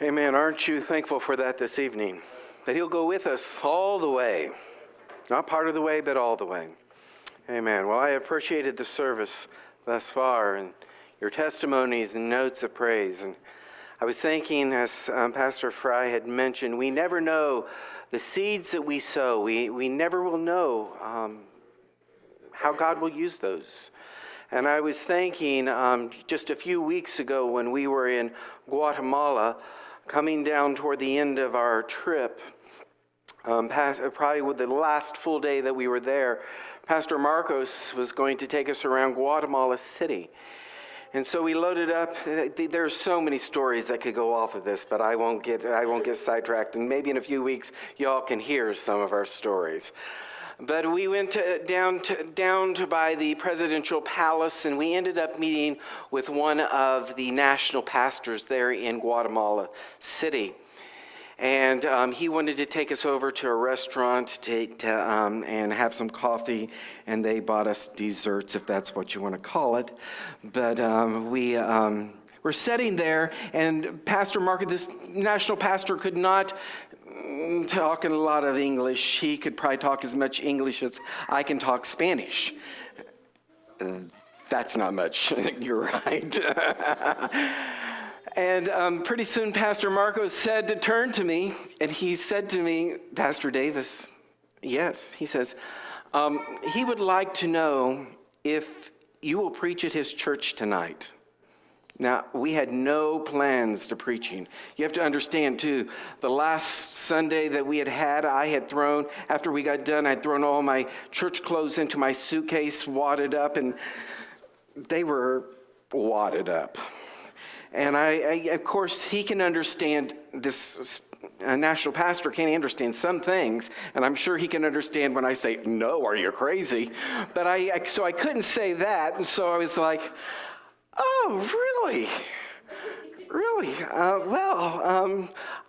Amen. Aren't you thankful for that this evening? That he'll go with us all the way. Not part of the way, but all the way. Amen. Well, I appreciated the service thus far and your testimonies and notes of praise. And I was thinking, as Pastor Fry had mentioned, we never know the seeds that we sow. We never will know how God will use those. And I was thinking just a few weeks ago when we were in Guatemala, coming down toward the end of our trip, probably with the last full day that we were there, Pastor Marcos was going to take us around Guatemala City. And so we loaded up. There's so many stories that could go off of this, but I won't get sidetracked. And maybe in a few weeks, y'all can hear some of our stories. But we went down to by the presidential palace, and we ended up meeting with one of the national pastors there in Guatemala City. And he wanted to take us over to a restaurant and have some coffee, and they bought us desserts, if that's what you want to call it. But we're sitting there, and Pastor Mark, this national pastor, could not talk in a lot of English. He could probably talk as much English as I can talk Spanish. That's not much. You're right. And pretty soon Pastor Marcos said to turn to me, and he said to me, Pastor Davis, yes, he says, he would like to know if you will preach at his church tonight. Now, we had no plans to preaching. You have to understand, too, the last Sunday that we had, I had thrown, after we got done, I'd thrown all my church clothes into my suitcase, wadded up, and they were wadded up. And I of course, he can understand this. A national pastor can't understand some things, and I'm sure he can understand when I say, no, are you crazy? But so I couldn't say that, and so I was like, oh, really? Really?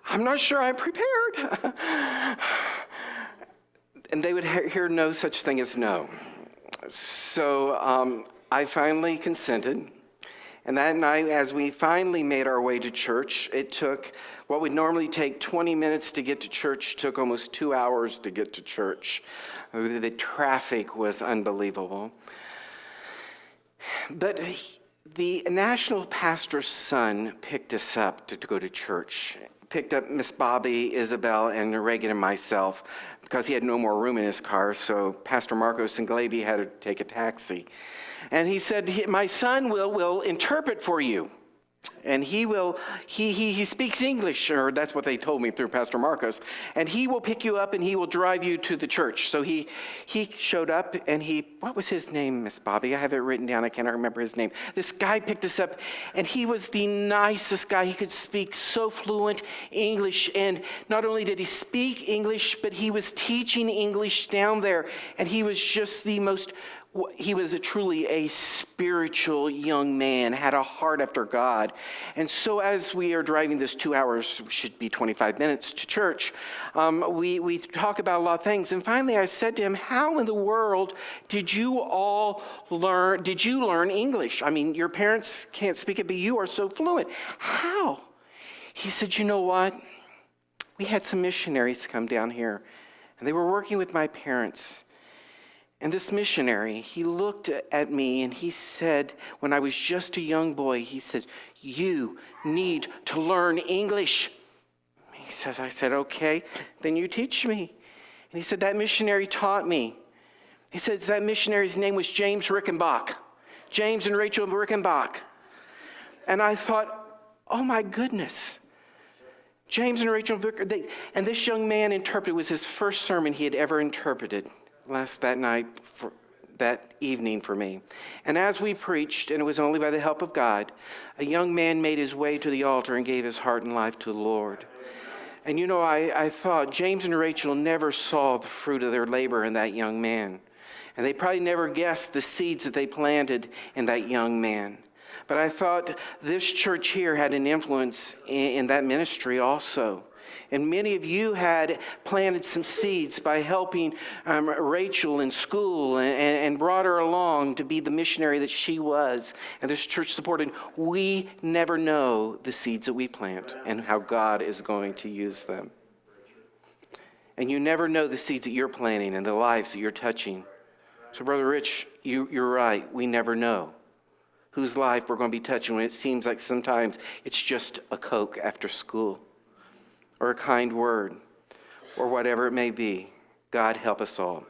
I'm not sure I'm prepared. And they would hear no such thing as no. So I finally consented. And that night, as we finally made our way to church, it took what would normally take 20 minutes to get to church, took almost 2 hours to get to church. The traffic was unbelievable. But the national pastor's son picked us up to go to church. Picked up Miss Bobby, Isabel, and Reagan and myself because he had no more room in his car, so Pastor Marcos and Glavy had to take a taxi. And he said, my son will interpret for you. And he speaks English, or that's what they told me through Pastor Marcos. And he will pick you up and he will drive you to the church. So he showed up and what was his name, Miss Bobby? I have it written down. I cannot remember his name. This guy picked us up and he was the nicest guy. He could speak so fluent English. And not only did he speak English, but he was teaching English down there. And he was just he was truly a spiritual young man, had a heart after God. And so as we are driving this 2 hours, should be 25 minutes to church, we talk about a lot of things. And finally I said to him, how in the world did you learn English? I mean, your parents can't speak it, but you are so fluent. How? He said, you know what? We had some missionaries come down here, and they were working with my parents. And this missionary, he looked at me and he said, when I was just a young boy, he says, you need to learn English. I said, okay, then you teach me. And he said, that missionary taught me. He said, that missionary's name was James Rickenbach. James and Rachel Rickenbach. And I thought, oh my goodness. James and Rachel Rickenbach. And this young man interpreted, it was his first sermon he had ever interpreted. That evening for me. And as we preached, and it was only by the help of God, a young man made his way to the altar and gave his heart and life to the Lord. And you know, I thought James and Rachel never saw the fruit of their labor in that young man. And they probably never guessed the seeds that they planted in that young man. But I thought this church here had an influence in that ministry also. And many of you had planted some seeds by helping Rachel in school and brought her along to be the missionary that she was. And this church supported. We never know the seeds that we plant and how God is going to use them. And you never know the seeds that you're planting and the lives that you're touching. So, Brother Rich, you're right. We never know whose life we're going to be touching when it seems like sometimes it's just a Coke after school or a kind word or whatever it may be. God help us all.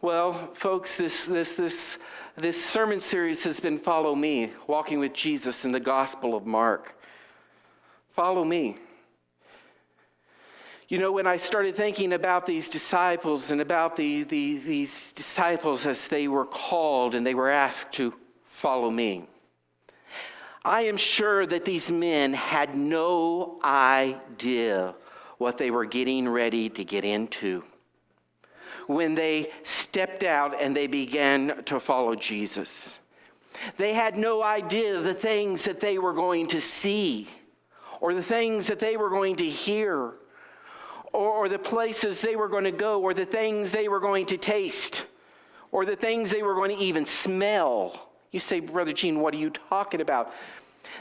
Well, folks, this sermon series has been Follow Me, Walking with Jesus in the Gospel of Mark. Follow me. You know, when I started thinking about these disciples and about these disciples as they were called and they were asked to follow me, I am sure that these men had no idea what they were getting ready to get into when they stepped out and they began to follow Jesus. They had no idea the things that they were going to see or the things that they were going to hear or the places they were going to go, or the things they were going to taste, or the things they were going to even smell. You say, Brother Gene, what are you talking about?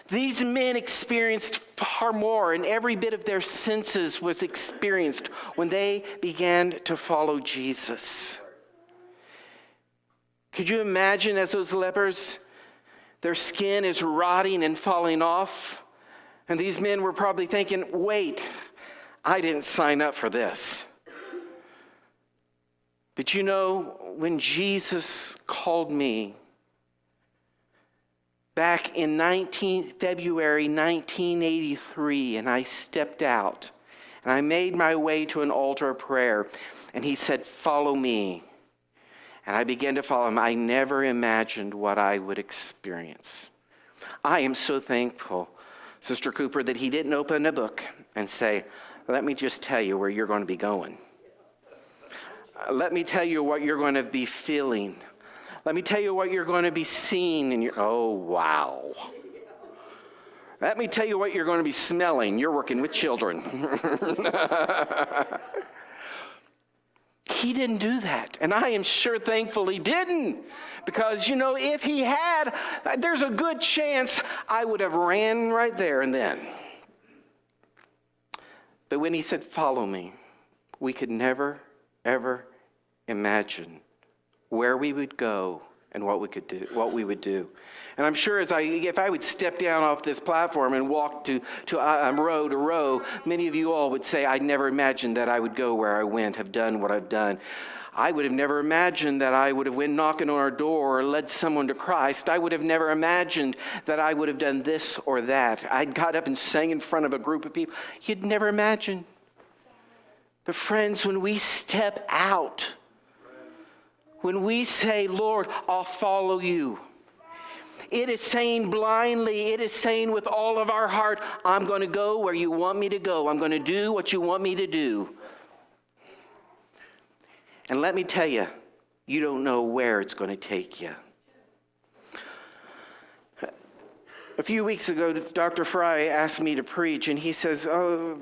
These men experienced far more, and every bit of their senses was experienced when they began to follow Jesus. Could you imagine as those lepers, their skin is rotting and falling off, and these men were probably thinking, wait, I didn't sign up for this. But you know, when Jesus called me back in February 1983, and I stepped out, and I made my way to an altar of prayer, and he said, follow me. And I began to follow him. I never imagined what I would experience. I am so thankful, Sister Cooper, that he didn't open a book and say, let me just tell you where you're going to be going. Let me tell you what you're going to be feeling. Let me tell you what you're going to be seeing. And oh, wow. Let me tell you what you're going to be smelling. You're working with children. He didn't do that. And I am sure thankful he didn't. Because, you know, if he had, there's a good chance I would have ran right there and then. But when he said, follow me, we could never, ever imagine where we would go and what we would do. And I'm sure if I would step down off this platform and walk to row to row, many of you all would say, I never imagined that I would go where I went, have done what I've done. I would have never imagined that I would have went knocking on our door or led someone to Christ. I would have never imagined that I would have done this or that. I got up and sang in front of a group of people. You'd never imagine. But friends, when we step out, when we say, Lord, I'll follow you, it is saying blindly, it is saying with all of our heart, I'm going to go where you want me to go. I'm going to do what you want me to do. And let me tell you, you don't know where it's going to take you. A few weeks ago, Dr. Fry asked me to preach, and he says, oh,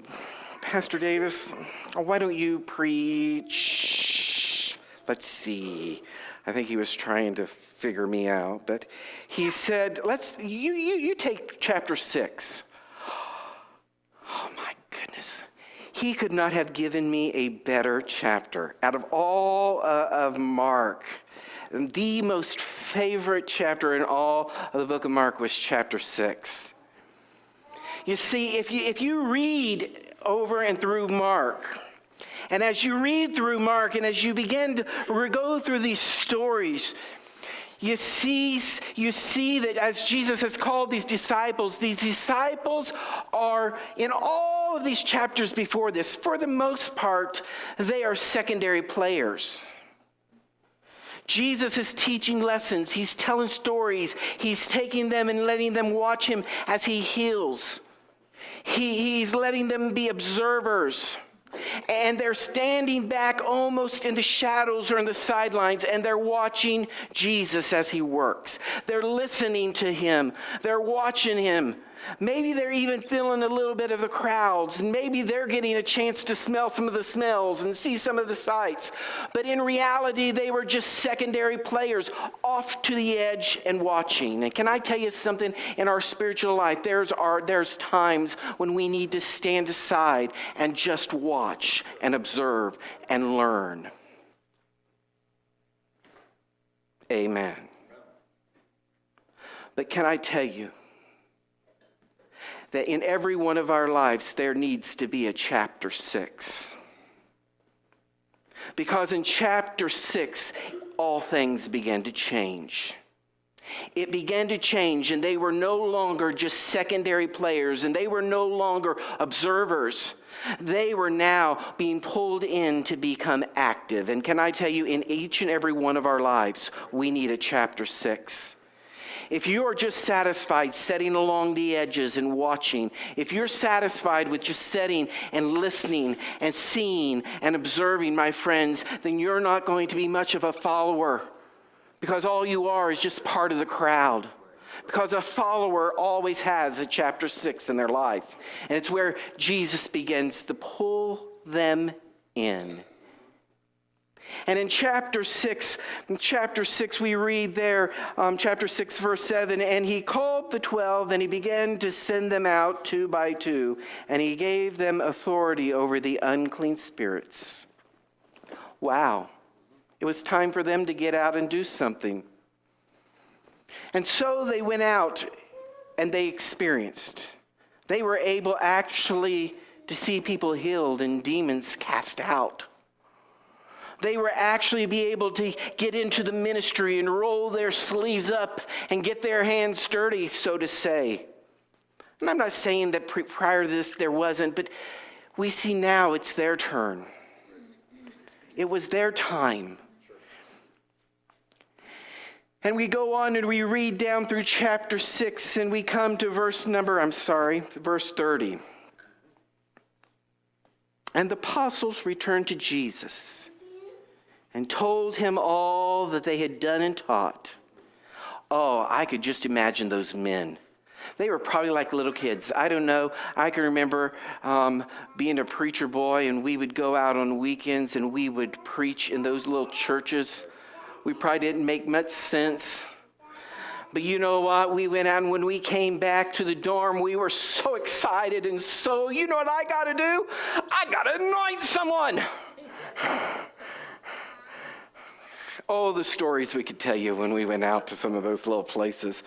Pastor Davis, why don't you preach? Let's see. I think he was trying to figure me out, but he said, you take chapter 6. Oh my goodness. He could not have given me a better chapter. Out of all of Mark, the most favorite chapter in all of the book of Mark was chapter 6. You see, if you read over and through Mark, and as you read through Mark and as you begin to go through these stories, you see that as Jesus has called these disciples are, in all of these chapters before this, for the most part, they are secondary players. Jesus is teaching lessons. He's telling stories. He's taking them and letting them watch him as he heals. He's letting them be observers. And they're standing back almost in the shadows or in the sidelines, and they're watching Jesus as he works. They're listening to him. They're watching him. Maybe they're even feeling a little bit of the crowds, and maybe they're getting a chance to smell some of the smells and see some of the sights. But in reality, they were just secondary players off to the edge and watching. And can I tell you something? In our spiritual life, there's times when we need to stand aside and just watch and observe and learn. Amen. But can I tell you that in every one of our lives, there needs to be a chapter 6. Because in chapter 6, all things began to change. It began to change, and they were no longer just secondary players, and they were no longer observers. They were now being pulled in to become active. And can I tell you, in each and every one of our lives, we need a chapter 6. If you are just satisfied sitting along the edges and watching, if you're satisfied with just sitting and listening and seeing and observing, my friends, then you're not going to be much of a follower, because all you are is just part of the crowd. Because a follower always has a chapter 6 in their life. And it's where Jesus begins to pull them in. And in chapter 6, we read there, chapter 6, verse 7, and he called the 12, and he began to send them out 2 by 2, and he gave them authority over the unclean spirits. Wow. It was time for them to get out and do something. And so they went out, and they experienced. They were able actually to see people healed and demons cast out. They were actually be able to get into the ministry and roll their sleeves up and get their hands dirty, so to say. And I'm not saying that prior to this there wasn't, but we see now it's their turn. It was their time. And we go on and we read down through chapter 6, and we come to verse 30. And the apostles returned to Jesus and told him all that they had done and taught. Oh, I could just imagine those men. They were probably like little kids. I don't know. I can remember being a preacher boy, and we would go out on weekends and we would preach in those little churches. We probably didn't make much sense. But you know what? We went out, and when we came back to the dorm, we were so excited. And so, you know what I got to do? I got to anoint someone. Oh, the stories we could tell you when we went out to some of those little places.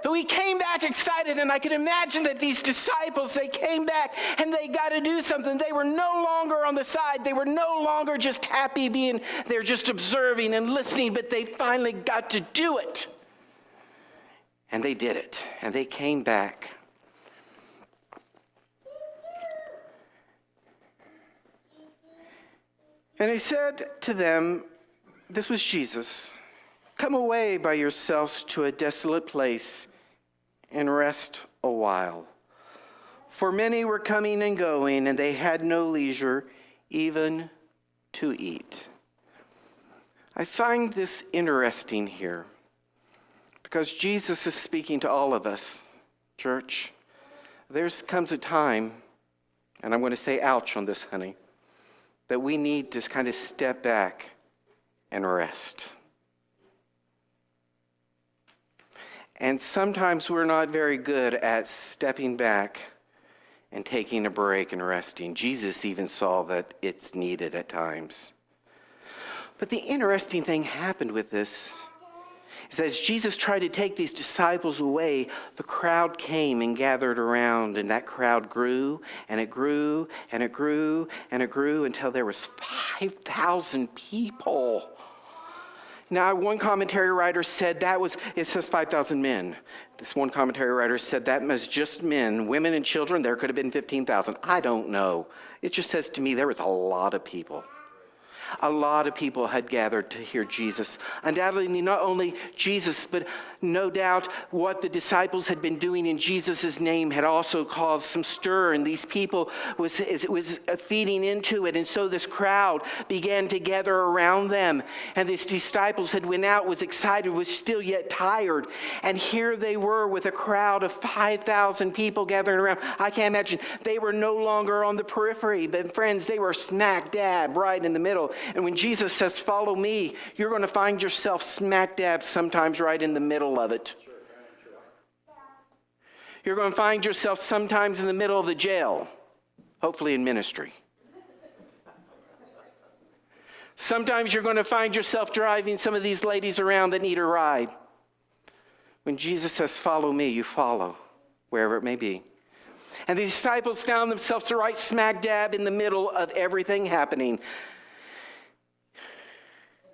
But we came back excited, and I could imagine that these disciples, they came back and they got to do something. They were no longer on the side. They were no longer just happy being there, just observing and listening, but they finally got to do it. And they did it, and they came back. And he said to them, this was Jesus, come away by yourselves to a desolate place and rest a while. For many were coming and going, and they had no leisure even to eat. I find this interesting here, because Jesus is speaking to all of us, church. There comes a time, and I'm going to say ouch on this, honey, that we need to kind of step back and rest. And sometimes we're not very good at stepping back and taking a break and resting. Jesus even saw that it's needed at times. But the interesting thing happened with this is as Jesus tried to take these disciples away, the crowd came and gathered around, and that crowd grew, and it grew, and it grew, and it grew until there was 5,000 people. Now, one commentary writer said it says 5,000 men. This one commentary writer said that was just men, women and children. There could have been 15,000. I don't know. It just says to me there was a lot of people. A lot of people had gathered to hear Jesus. Undoubtedly, not only Jesus, but no doubt what the disciples had been doing in Jesus' name had also caused some stir, and these people was feeding into it. And so this crowd began to gather around them. And these disciples had went out, was excited, was still yet tired. And here they were with a crowd of 5,000 people gathering around. I can't imagine. They were no longer on the periphery, but friends, they were smack dab right in the middle. And when Jesus says, follow me, you're going to find yourself smack dab sometimes right in the middle of it. You're going to find yourself sometimes in the middle of the jail, hopefully in ministry. Sometimes you're going to find yourself driving some of these ladies around that need a ride. When Jesus says, follow me, you follow, wherever it may be. And the disciples found themselves right smack dab in the middle of everything happening.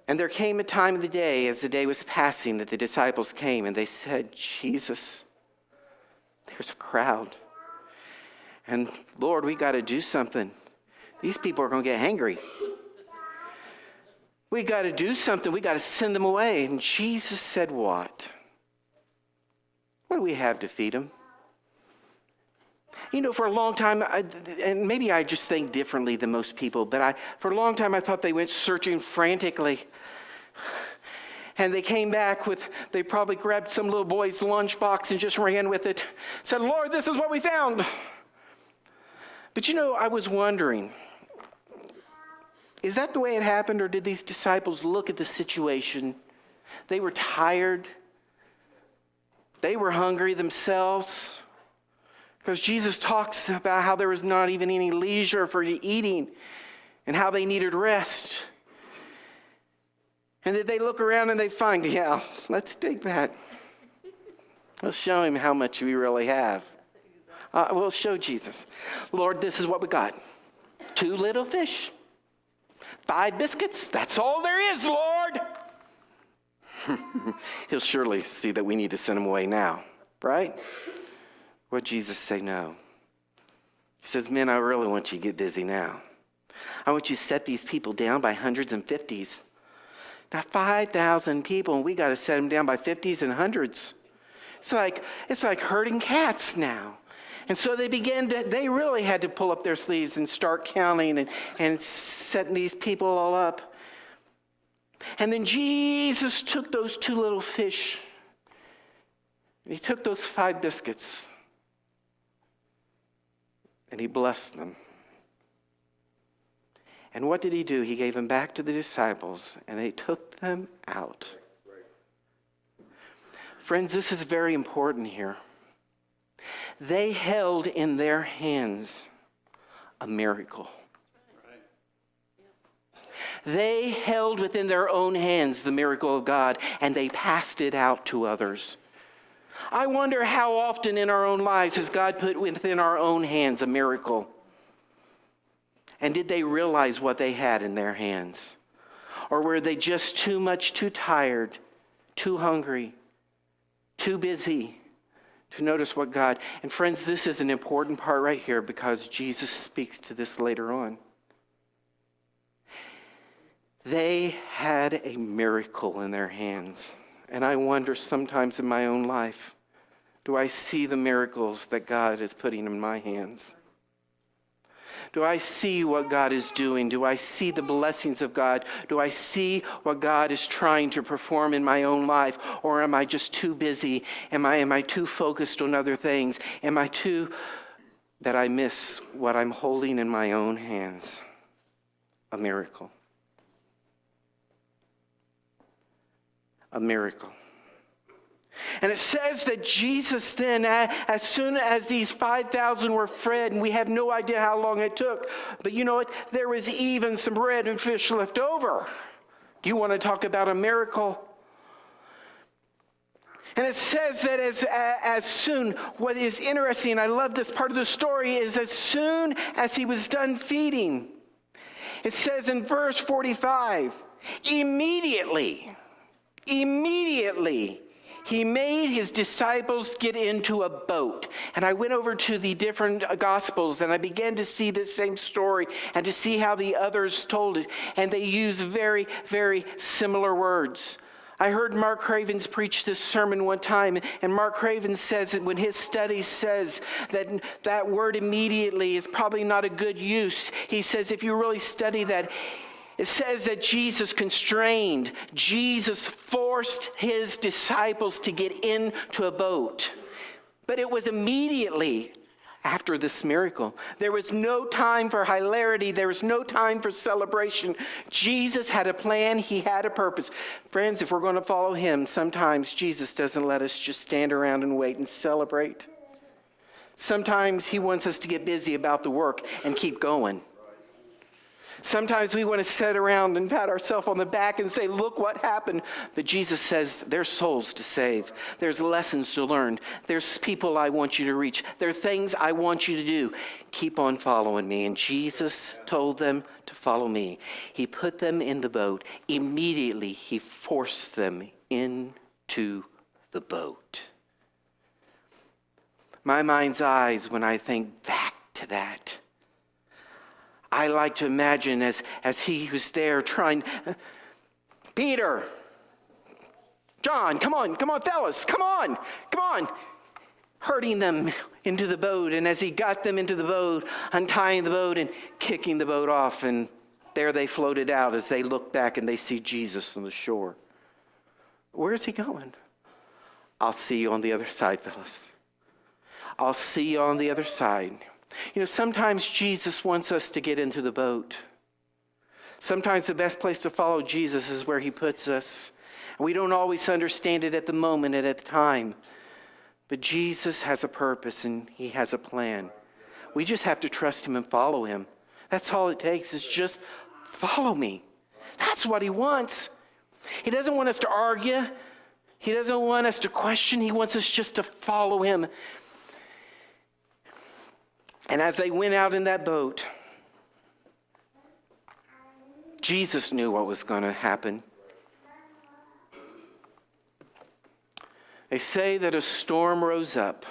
And there came a time of the day, as the day was passing, that the disciples came and they said, Jesus, there's a crowd. And Lord, we got to do something. These people are going to get hangry. We got to do something. We got to send them away. And Jesus said what? What do we have to feed them? You know, for a long time, and maybe I just think differently than most people, but for a long time I thought they went searching frantically. And they came back they probably grabbed some little boy's lunchbox and just ran with it. Said, Lord, this is what we found. But you know, I was wondering, is that the way it happened, or did these disciples look at the situation? They were tired. They were hungry themselves. Because Jesus talks about how there was not even any leisure for eating and how they needed rest. And then they look around and they find, yeah, let's take that. Let's show him how much we really have. We'll show Jesus. Lord, this is what we got. 2 little fish. 5 biscuits. That's all there is, Lord. He'll surely see that we need to send him away now, right? Would Jesus say no? He says, men, I really want you to get busy now. I want you to set these people down by hundreds and fifties. Now 5,000 people, and we got to set them down by 50s and hundreds. It's like herding cats now. And so they really had to pull up their sleeves and start counting and setting these people all up. And then Jesus took those 2 little fish, and he took those 5 biscuits, and he blessed them. And what did he do? He gave them back to the disciples, and they took them out. Friends, this is very important here. They held in their hands a miracle. They held within their own hands the miracle of God, and they passed it out to others. I wonder how often in our own lives has God put within our own hands a miracle? And did they realize what they had in their hands? Or were they just too tired, too hungry, too busy to notice what God... And friends, this is an important part right here because Jesus speaks to this later on. They had a miracle in their hands. And I wonder sometimes in my own life, do I see the miracles that God is putting in my hands? Do I see what God is doing? Do I see the blessings of God? Do I see what God is trying to perform in my own life? Or am I just too busy? Am I too focused on other things? Am I too that I miss what I'm holding in my own hands? A miracle. A miracle. And it says that Jesus then, as soon as these 5,000 were fed, and we have no idea how long it took, but you know what? There was even some bread and fish left over. You want to talk about a miracle? And it says that as soon, what is interesting, I love this part of the story, is as soon as he was done feeding, it says in verse 45, immediately, he made his disciples get into a boat. And I went over to the different Gospels and I began to see this same story and to see how the others told it. And they use very, very similar words. I heard Mark Cravens preach this sermon one time, and Mark Cravens says that when his study says that word immediately is probably not a good use. He says if you really study that, it says that Jesus constrained, Jesus forced his disciples to get into a boat. But it was immediately after this miracle. There was no time for hilarity. There was no time for celebration. Jesus had a plan. He had a purpose. Friends, if we're going to follow him, sometimes Jesus doesn't let us just stand around and wait and celebrate. Sometimes he wants us to get busy about the work and keep going. Sometimes we want to sit around and pat ourselves on the back and say, look what happened. But Jesus says, there's souls to save. There's lessons to learn. There's people I want you to reach. There are things I want you to do. Keep on following me. And Jesus told them to follow me. He put them in the boat. Immediately, he forced them into the boat. My mind's eyes, when I think back to that, I like to imagine as he was there trying, Peter, John, come on, fellas, come on, herding them into the boat. And as he got them into the boat, untying the boat and kicking the boat off, and there they floated out as they look back and they see Jesus on the shore. Where's he going? I'll see you on the other side, fellas. I'll see you on the other side. You know, sometimes Jesus wants us to get into the boat. Sometimes the best place to follow Jesus is where he puts us. We don't always understand it at the moment and at the time. But Jesus has a purpose and he has a plan. We just have to trust him and follow him. That's all it takes, is just follow me. That's what he wants. He doesn't want us to argue. He doesn't want us to question. He wants us just to follow him. And as they went out in that boat, Jesus knew what was going to happen. They say that a storm rose up.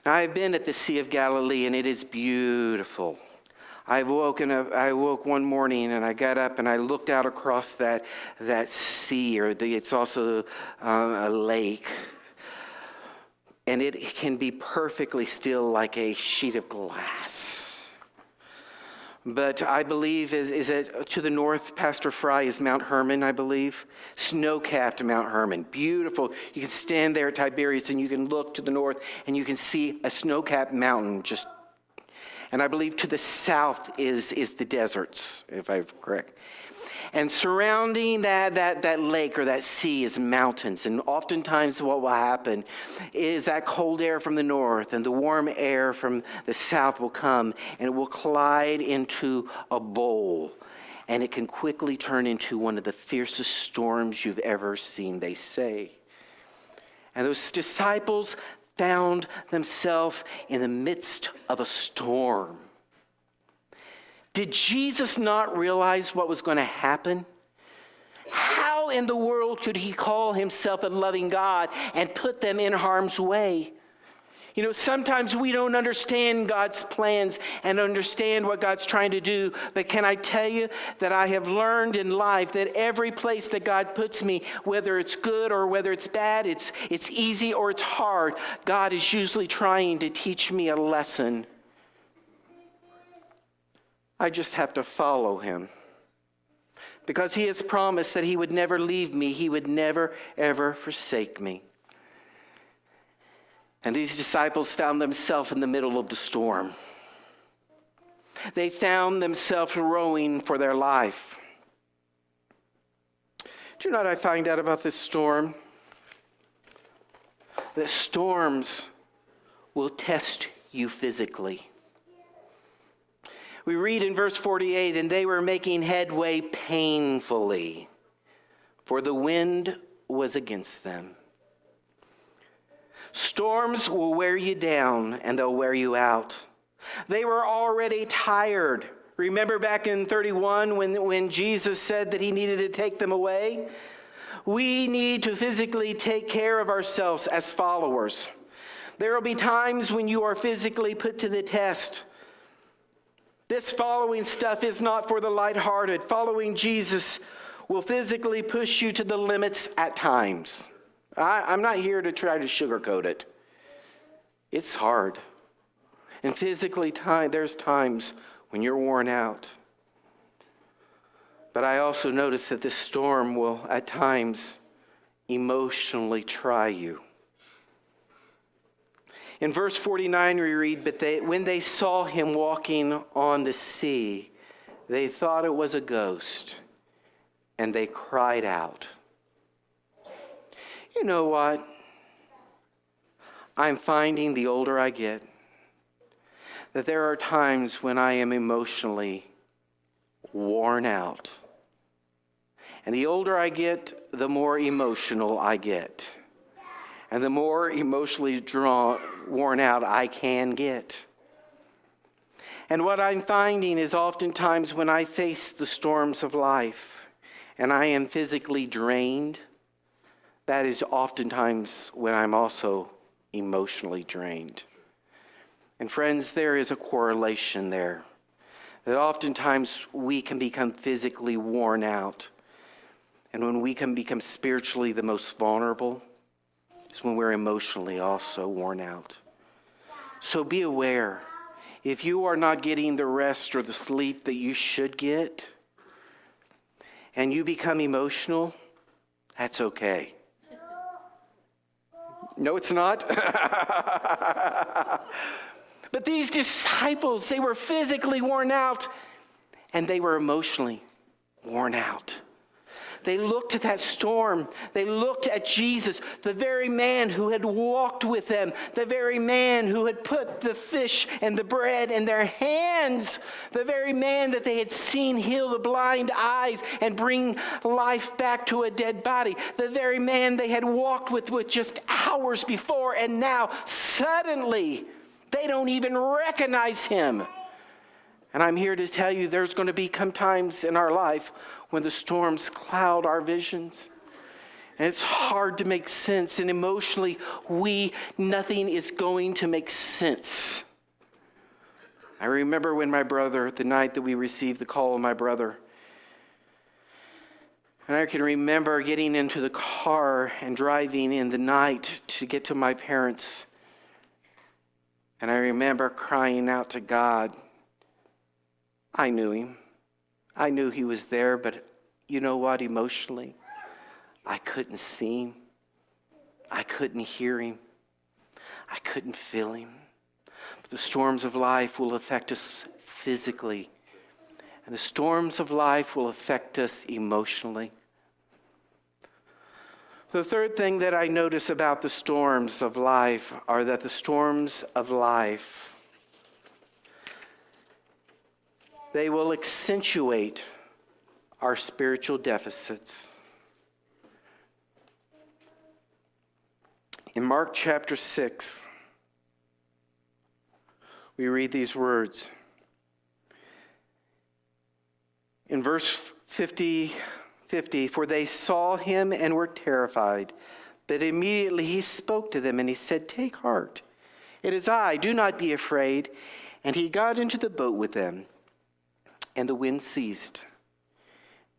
Now, I've been at the Sea of Galilee, and it is beautiful. I woke one morning, and I got up, and I looked out across that sea, it's also a lake. And it can be perfectly still like a sheet of glass. But I believe is it to the north, Pastor Fry, is Mount Hermon, I believe. Snow-capped Mount Hermon. Beautiful. You can stand there at Tiberias and you can look to the north and you can see a snow-capped mountain just. And I believe to the south is the deserts, if I'm correct. And surrounding that lake or that sea is mountains. And oftentimes what will happen is that cold air from the north and the warm air from the south will come and it will collide into a bowl. And it can quickly turn into one of the fiercest storms you've ever seen, they say. And those disciples found themselves in the midst of a storm. Did Jesus not realize what was going to happen? How in the world could he call himself a loving God and put them in harm's way? You know, sometimes we don't understand God's plans and understand what God's trying to do. But can I tell you that I have learned in life that every place that God puts me, whether it's good or whether it's bad, it's easy or it's hard, God is usually trying to teach me a lesson. I just have to follow him. Because he has promised that he would never leave me. He would never, ever forsake me. And these disciples found themselves in the middle of the storm. They found themselves rowing for their life. Do you know what I find out about this storm? That storms will test you physically. We read in verse 48, and they were making headway painfully, for the wind was against them. Storms will wear you down, and they'll wear you out. They were already tired. Remember back in 31 when Jesus said that he needed to take them away? We need to physically take care of ourselves as followers. There will be times when you are physically put to the test. This following stuff is not for the lighthearted. Following Jesus will physically push you to the limits at times. I'm not here to try to sugarcoat it. It's hard. And physically, there's times when you're worn out. But I also notice that this storm will, at times, emotionally try you. In verse 49, we read, "But when they saw him walking on the sea, they thought it was a ghost, and they cried out." You know what? I'm finding the older I get, that there are times when I am emotionally worn out. And the older I get, the more emotional I get. And the more emotionally worn out I can get. And what I'm finding is oftentimes when I face the storms of life and I am physically drained, that is oftentimes when I'm also emotionally drained. And friends, there is a correlation there. That oftentimes we can become physically worn out. And when we can become spiritually the most vulnerable, is when we're emotionally also worn out. So be aware. If you are not getting the rest or the sleep that you should get, and you become emotional, that's okay. No, it's not. But these disciples, they were physically worn out, and they were emotionally worn out. They looked at that storm. They looked at Jesus, the very man who had walked with them, the very man who had put the fish and the bread in their hands, the very man that they had seen heal the blind eyes and bring life back to a dead body, the very man they had walked with just hours before, and now suddenly they don't even recognize him. And I'm here to tell you there's going to become times in our life when the storms cloud our visions. And it's hard to make sense. And emotionally, nothing is going to make sense. I remember when my brother, the night that we received the call of my brother, and I can remember getting into the car and driving in the night to get to my parents. And I remember crying out to God. I knew him. I knew he was there, but you know what? Emotionally, I couldn't see him. I couldn't hear him. I couldn't feel him. But the storms of life will affect us physically, and the storms of life will affect us emotionally. The third thing that I notice about the storms of life are that the storms of life, they will accentuate our spiritual deficits. In Mark chapter 6, we read these words. In verse 50, "For they saw him and were terrified, but immediately he spoke to them and he said, 'Take heart, it is I, do not be afraid.' And he got into the boat with them, and the wind ceased,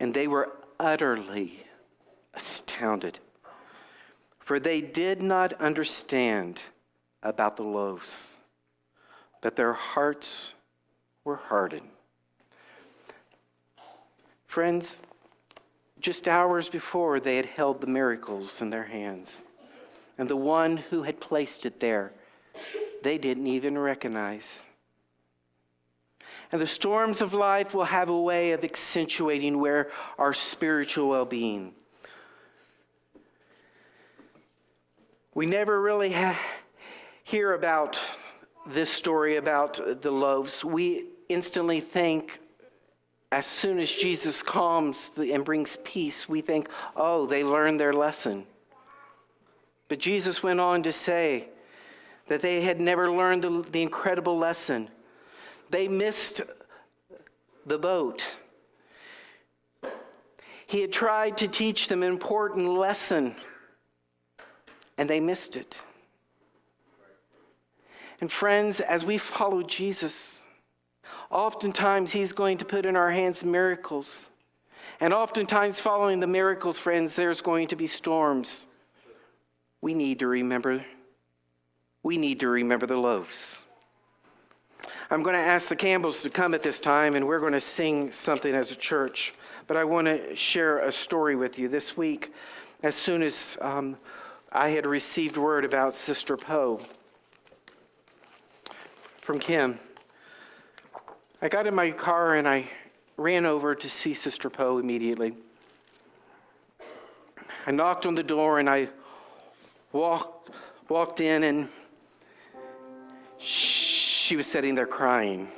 and they were utterly astounded, for they did not understand about the loaves, but their hearts were hardened." Friends, just hours before, they had held the miracles in their hands, and the one who had placed it there, they didn't even recognize. And the storms of life will have a way of accentuating where our spiritual well-being. We never really hear about this story about the loaves. We instantly think, as soon as Jesus calms and brings peace, we think, oh, they learned their lesson. But Jesus went on to say that they had never learned the incredible lesson. They missed the boat. He had tried to teach them an important lesson, and they missed it. And friends, as we follow Jesus, oftentimes he's going to put in our hands miracles. And oftentimes following the miracles, friends, there's going to be storms. We need to remember the loaves. I'm going to ask the Campbells to come at this time, and we're going to sing something as a church. But I want to share a story with you. This week, as soon as I had received word about Sister Poe from Kim, I got in my car and I ran over to see Sister Poe immediately. I knocked on the door and I walked in, and she was sitting there crying.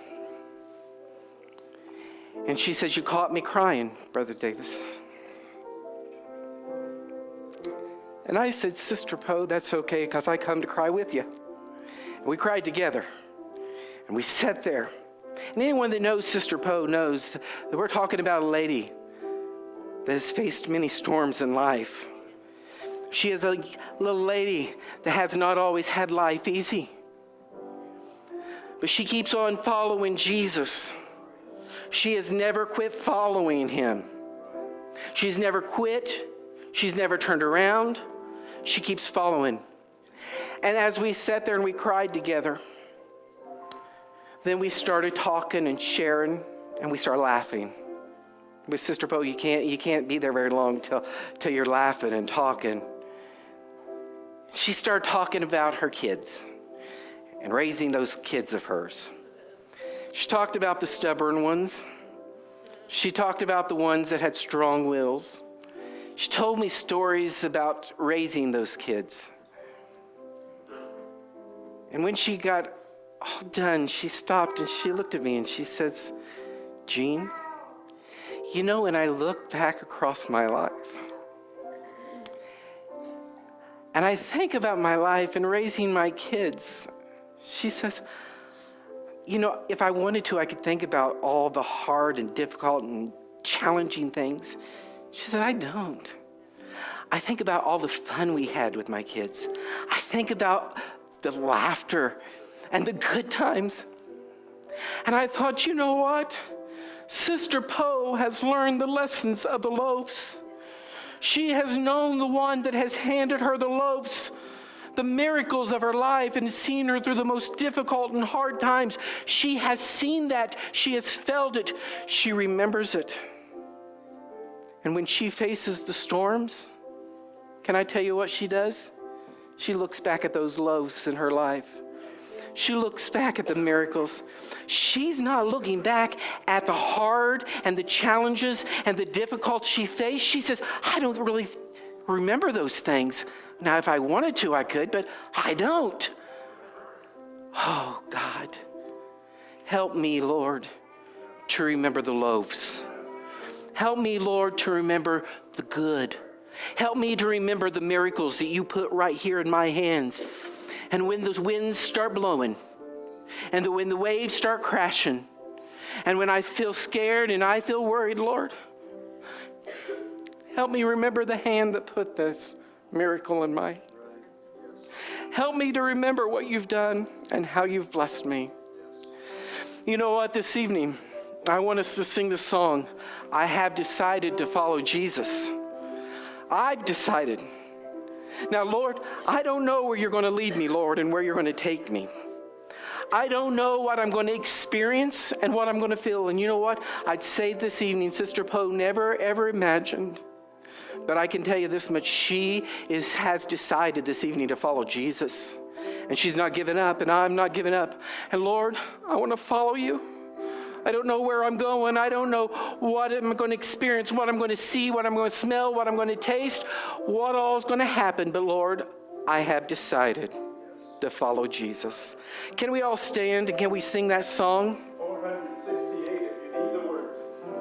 And she says, "You caught me crying, Brother Davis." And I said, "Sister Poe, that's okay, because I come to cry with you." And we cried together. And we sat there. And anyone that knows Sister Poe knows that we're talking about a lady that has faced many storms in life. She is a little lady that has not always had life easy. But she keeps on following Jesus. She has never quit following him. She's never quit. She's never turned around. She keeps following. And as we sat there and we cried together, then we started talking and sharing, and we started laughing. With Sister Poe, you can't be there very long till you're laughing and talking. She started talking about her kids and raising those kids of hers. She talked about the stubborn ones. She talked about the ones that had strong wills. She told me stories about raising those kids. And when she got all done, she stopped and she looked at me and she says, "Gene, you know, when I look back across my life, and I think about my life and raising my kids," she says, "you know, if I wanted to, I could think about all the hard and difficult and challenging things." She said, "I don't. I think about all the fun we had with my kids. I think about the laughter and the good times." And I thought, you know what? Sister Poe has learned the lessons of the loaves. She has known the one that has handed her the loaves, the miracles of her life, and seen her through the most difficult and hard times. She has seen that. She has felt it. She remembers it. And when she faces the storms, can I tell you what she does? She looks back at those loaves in her life. She looks back at the miracles. She's not looking back at the hard and the challenges and the difficulties she faced. She says, "I don't really remember those things. Now, if I wanted to, I could, but I don't." Oh, God, help me, Lord, to remember the loaves. Help me, Lord, to remember the good. Help me to remember the miracles that you put right here in my hands. And when those winds start blowing, and when the waves start crashing, and when I feel scared and I feel worried, Lord, help me remember the hand that put this miracle in my. Help me to remember what you've done and how you've blessed me. You know what, this evening, I want us to sing the song, "I Have Decided to Follow Jesus." I've decided. Now, Lord, I don't know where you're going to lead me, Lord, and where you're going to take me. I don't know what I'm going to experience and what I'm going to feel. And you know what? I'd say this evening, Sister Poe never, ever imagined. But I can tell you this much. She has decided this evening to follow Jesus. And she's not giving up, and I'm not giving up. And Lord, I want to follow you. I don't know where I'm going. I don't know what I'm going to experience, what I'm going to see, what I'm going to smell, what I'm going to taste, what all is going to happen. But Lord, I have decided to follow Jesus. Can we all stand and can we sing that song?